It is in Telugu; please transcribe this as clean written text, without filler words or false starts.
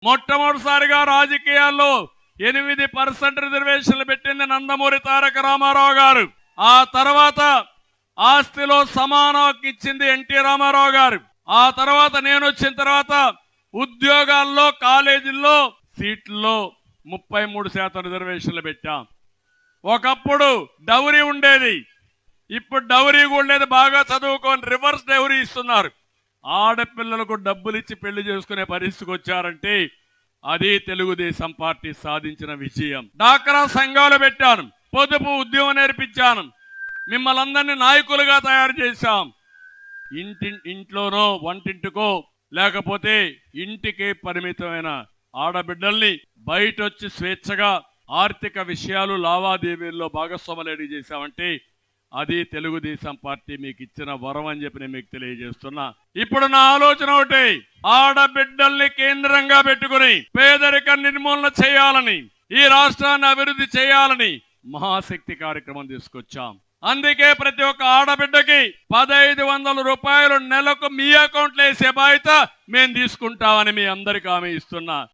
మొట్టమొదటిసారిగా రాజకీయాల్లో 8% రిజర్వేషన్లు పెట్టింది నందమూరి తారక రామారావు గారు. ఆ తర్వాత ఆస్తిలో సమాన హక్కు ఇచ్చింది ఎన్టీ రామారావు గారు. ఆ తర్వాత నేను వచ్చిన తర్వాత ఉద్యోగాల్లో కాలేజీల్లో సీట్లలో 33% రిజర్వేషన్లు పెట్టాం. ఒకప్పుడు డౌరీ ఉండేది, ఇప్పుడు డౌరీ కూడా లేదు. బాగా చదువుకొని రివర్స్ డౌరీ ఇస్తున్నారు. ఆడపిల్లలకు డబ్బులు ఇచ్చి పెళ్లి చేసుకునే పరిస్థితికి వచ్చారంటే అది తెలుగుదేశం పార్టీ సాధించిన విజయం. డాక్రా సంఘాలు పెట్టాను, పొదుపు ఉద్యమం నేర్పించాను, మిమ్మల్ని అందరినీ నాయకులుగా తయారు చేశాం. ఇంట్లోనో వంటింటికో లేకపోతే ఇంటికి పరిమితమైన ఆడబిడ్డల్ని బయట వచ్చి స్వేచ్ఛగా ఆర్థిక విషయాలు లావాదేవీల్లో భాగస్వాములు చేశామంటే అది తెలుగుదేశం పార్టీ మీకు ఇచ్చిన వరం అని చెప్పి నేను మీకు తెలియజేస్తున్నా. ఇప్పుడు నా ఆలోచన ఒకటి, ఆడబిడ్డల్ని కేంద్రంగా పెట్టుకుని పేదరిక నిర్మూలన చేయాలని, ఈ రాష్ట్రాన్ని అభివృద్ధి చేయాలని మహాశక్తి కార్యక్రమం తీసుకొచ్చాం. అందుకే ప్రతి ఒక్క ఆడబిడ్డకి 1500 రూపాయలు నెలకు మీ అకౌంట్లో వేసే బాధ్యత మేము తీసుకుంటామని మీ అందరికీ హామీ ఇస్తున్నా.